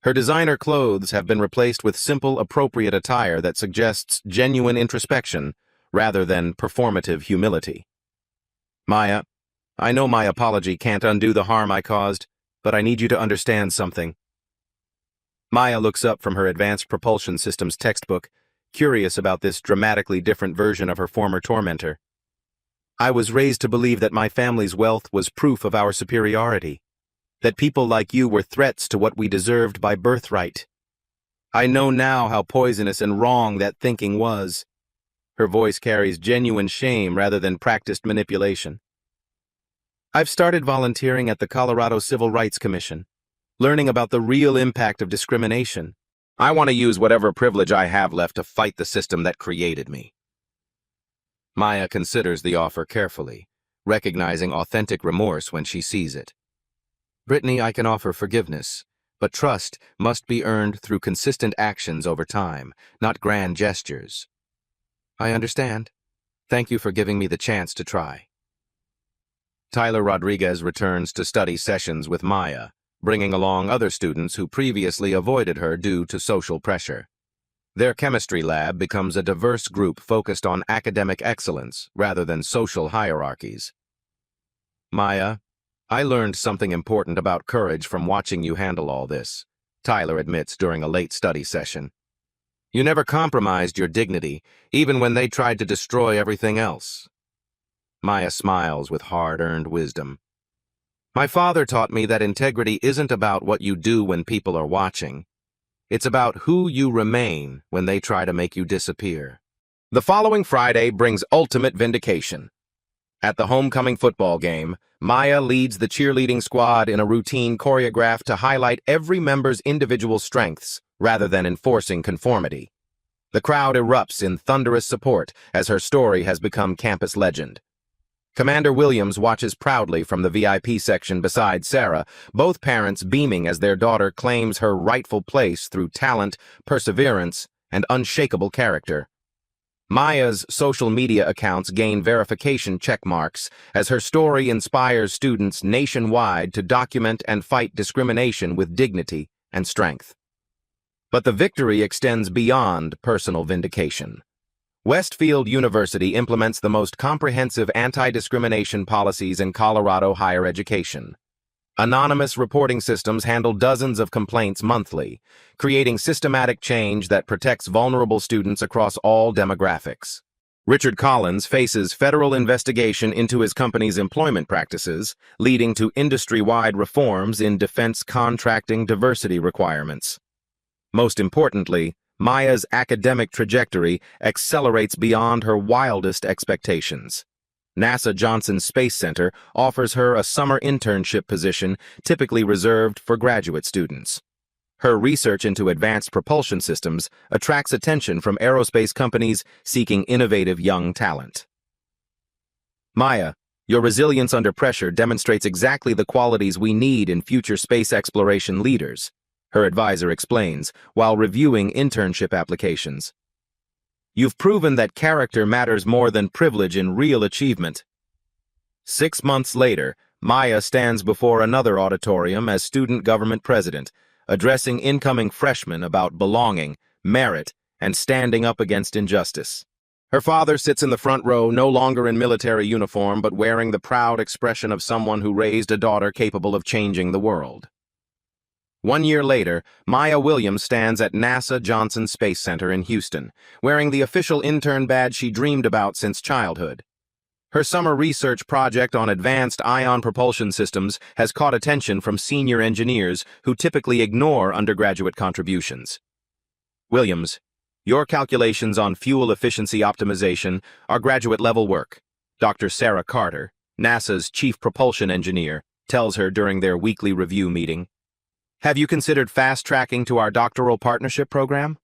Her designer clothes have been replaced with simple, appropriate attire that suggests genuine introspection rather than performative humility. Maya, I know my apology can't undo the harm I caused, but I need you to understand something. Maya looks up from her advanced propulsion systems textbook, curious about this dramatically different version of her former tormentor. I was raised to believe that my family's wealth was proof of our superiority, that people like you were threats to what we deserved by birthright. I know now how poisonous and wrong that thinking was. Her voice carries genuine shame rather than practiced manipulation. I've started volunteering at the Colorado Civil Rights Commission, learning about the real impact of discrimination. I want to use whatever privilege I have left to fight the system that created me. Maya considers the offer carefully, recognizing authentic remorse when she sees it. Brittany, I can offer forgiveness, but trust must be earned through consistent actions over time, not grand gestures. I understand. Thank you for giving me the chance to try. Tyler Rodriguez returns to study sessions with Maya, bringing along other students who previously avoided her due to social pressure. Their chemistry lab becomes a diverse group focused on academic excellence rather than social hierarchies. Maya, I learned something important about courage from watching you handle all this, Tyler admits during a late study session. You never compromised your dignity, even when they tried to destroy everything else. Maya smiles with hard-earned wisdom. My father taught me that integrity isn't about what you do when people are watching. It's about who you remain when they try to make you disappear. The following Friday brings ultimate vindication. At the homecoming football game, Maya leads the cheerleading squad in a routine choreograph to highlight every member's individual strengths rather than enforcing conformity. The crowd erupts in thunderous support as her story has become campus legend. Commander Williams watches proudly from the VIP section beside Sarah, both parents beaming as their daughter claims her rightful place through talent, perseverance, and unshakable character. Maya's social media accounts gain verification check marks as her story inspires students nationwide to document and fight discrimination with dignity and strength. But the victory extends beyond personal vindication. Westfield University implements the most comprehensive anti-discrimination policies in Colorado higher education. Anonymous reporting systems handle dozens of complaints monthly, creating systematic change that protects vulnerable students across all demographics. Richard Collins faces federal investigation into his company's employment practices, leading to industry-wide reforms in defense contracting diversity requirements. Most importantly, Maya's academic trajectory accelerates beyond her wildest expectations. NASA Johnson Space Center offers her a summer internship position typically reserved for graduate students. Her research into advanced propulsion systems attracts attention from aerospace companies seeking innovative young talent. Maya, your resilience under pressure demonstrates exactly the qualities we need in future space exploration leaders, her advisor explains, while reviewing internship applications. You've proven that character matters more than privilege in real achievement. 6 months later, Maya stands before another auditorium as student government president, addressing incoming freshmen about belonging, merit, and standing up against injustice. Her father sits in the front row, no longer in military uniform, but wearing the proud expression of someone who raised a daughter capable of changing the world. 1 year later, Maya Williams stands at NASA Johnson Space Center in Houston, wearing the official intern badge she dreamed about since childhood. Her summer research project on advanced ion propulsion systems has caught attention from senior engineers who typically ignore undergraduate contributions. Williams, your calculations on fuel efficiency optimization are graduate-level work, Dr. Sarah Carter, NASA's chief propulsion engineer, tells her during their weekly review meeting. Have you considered fast-tracking to our doctoral partnership program?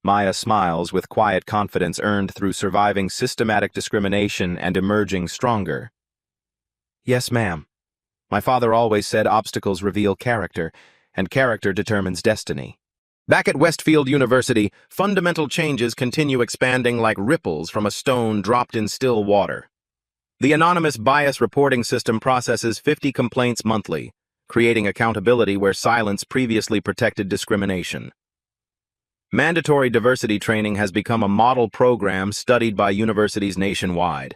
Maya smiles with quiet confidence earned through surviving systematic discrimination and emerging stronger. Yes, ma'am. My father always said obstacles reveal character, and character determines destiny. Back at Westfield University, fundamental changes continue expanding like ripples from a stone dropped in still water. The anonymous bias reporting system processes 50 complaints monthly, creating accountability where silence previously protected discrimination. Mandatory diversity training has become a model program studied by universities nationwide.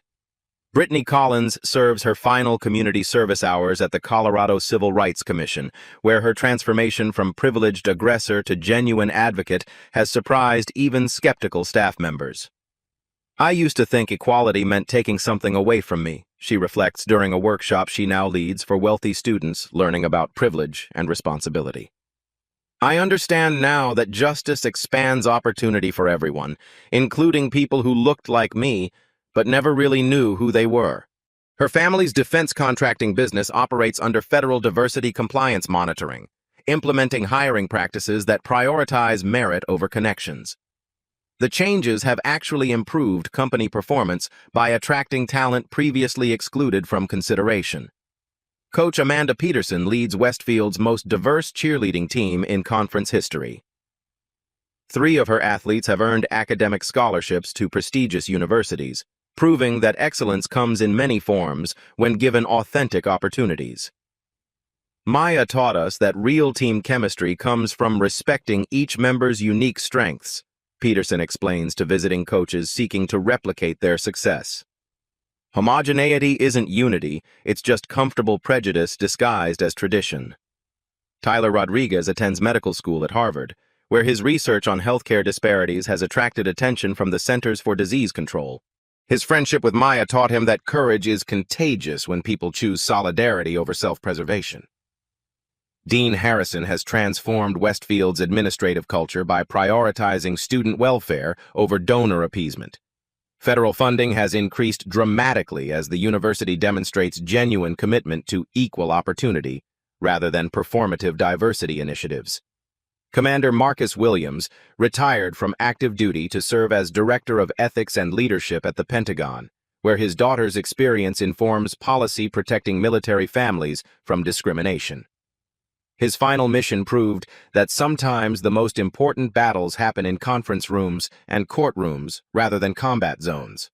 Brittany Collins serves her final community service hours at the Colorado Civil Rights Commission, where her transformation from privileged aggressor to genuine advocate has surprised even skeptical staff members. "I used to think equality meant taking something away from me," she reflects during a workshop she now leads for wealthy students learning about privilege and responsibility. "I understand now that justice expands opportunity for everyone, including people who looked like me, but never really knew who they were." Her family's defense contracting business operates under federal diversity compliance monitoring, implementing hiring practices that prioritize merit over connections. The changes have actually improved company performance by attracting talent previously excluded from consideration. Coach Amanda Peterson leads Westfield's most diverse cheerleading team in conference history. 3 of her athletes have earned academic scholarships to prestigious universities, proving that excellence comes in many forms when given authentic opportunities. Maya taught us that real team chemistry comes from respecting each member's unique strengths, Peterson explains to visiting coaches seeking to replicate their success. "Homogeneity isn't unity, it's just comfortable prejudice disguised as tradition." Tyler Rodriguez attends medical school at Harvard, where his research on healthcare disparities has attracted attention from the Centers for Disease Control. His friendship with Maya taught him that courage is contagious when people choose solidarity over self-preservation. Dean Harrison has transformed Westfield's administrative culture by prioritizing student welfare over donor appeasement. Federal funding has increased dramatically as the university demonstrates genuine commitment to equal opportunity rather than performative diversity initiatives. Commander Marcus Williams retired from active duty to serve as Director of Ethics and Leadership at the Pentagon, where his daughter's experience informs policy protecting military families from discrimination. His final mission proved that sometimes the most important battles happen in conference rooms and courtrooms rather than combat zones.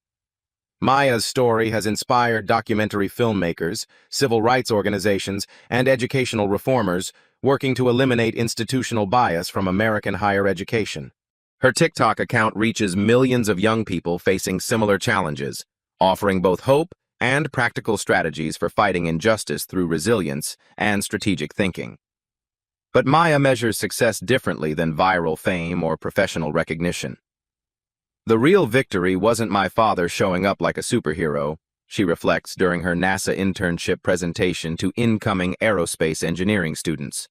Maya's story has inspired documentary filmmakers, civil rights organizations, and educational reformers working to eliminate institutional bias from American higher education. Her TikTok account reaches millions of young people facing similar challenges, offering both hope and practical strategies for fighting injustice through resilience and strategic thinking. But Maya measures success differently than viral fame or professional recognition. "The real victory wasn't my father showing up like a superhero," she reflects during her NASA internship presentation to incoming aerospace engineering students.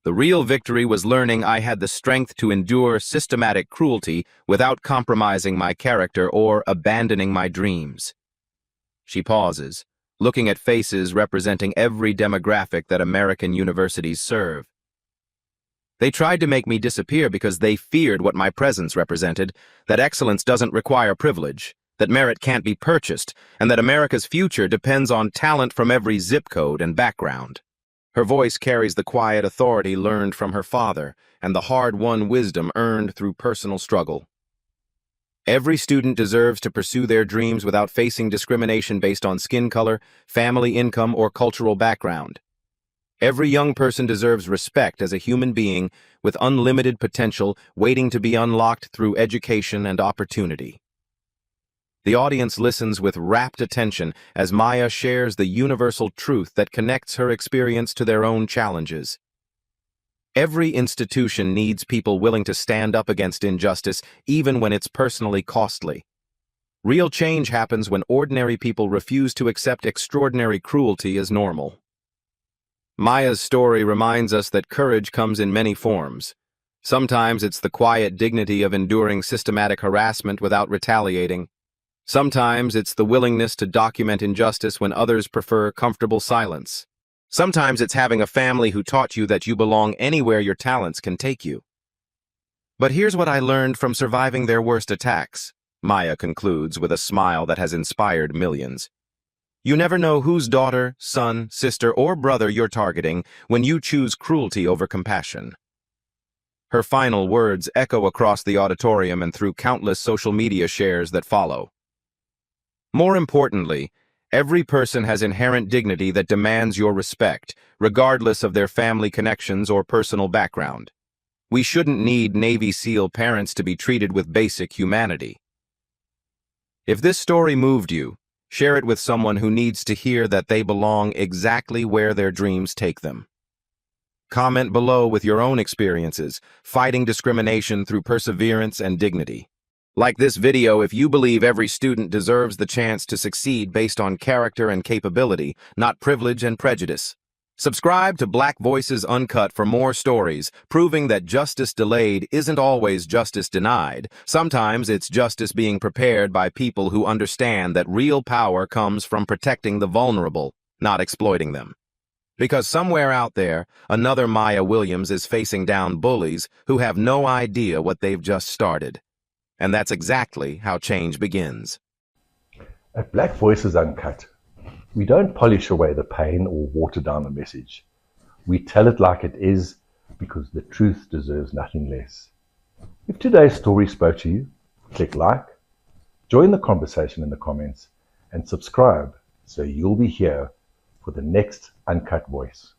"The real victory was learning I had the strength to endure systematic cruelty without compromising my character or abandoning my dreams." She pauses, looking at faces representing every demographic that American universities serve. "They tried to make me disappear because they feared what my presence represented, that excellence doesn't require privilege, that merit can't be purchased, and that America's future depends on talent from every zip code and background." Her voice carries the quiet authority learned from her father and the hard-won wisdom earned through personal struggle. Every student deserves to pursue their dreams without facing discrimination based on skin color, family income, or cultural background. Every young person deserves respect as a human being with unlimited potential waiting to be unlocked through education and opportunity. The audience listens with rapt attention as Maya shares the universal truth that connects her experience to their own challenges. Every institution needs people willing to stand up against injustice, even when it's personally costly. Real change happens when ordinary people refuse to accept extraordinary cruelty as normal. Maya's story reminds us that courage comes in many forms. Sometimes it's the quiet dignity of enduring systematic harassment without retaliating. Sometimes it's the willingness to document injustice when others prefer comfortable silence. Sometimes it's having a family who taught you that you belong anywhere your talents can take you. "But here's what I learned from surviving their worst attacks," Maya concludes with a smile that has inspired millions. "You never know whose daughter, son, sister, or brother you're targeting when you choose cruelty over compassion." Her final words echo across the auditorium and through countless social media shares that follow. More importantly, every person has inherent dignity that demands your respect, regardless of their family connections or personal background. We shouldn't need Navy SEAL parents to be treated with basic humanity. If this story moved you, Share it with someone who needs to hear that they belong exactly where their dreams take them. Comment below with your own experiences, fighting discrimination through perseverance and dignity. Like this video if you believe every student deserves the chance to succeed based on character and capability, not privilege and prejudice. Subscribe to Black Voices Uncut for more stories, proving that justice delayed isn't always justice denied. Sometimes it's justice being prepared by people who understand that real power comes from protecting the vulnerable, not exploiting them. Because somewhere out there, another Maya Williams is facing down bullies who have no idea what they've just started. And that's exactly how change begins. At Black Voices Uncut, we don't polish away the pain or water down the message. We tell it like it is because the truth deserves nothing less. If today's story spoke to you, click like, join the conversation in the comments, and subscribe so you'll be here for the next Uncut Voice.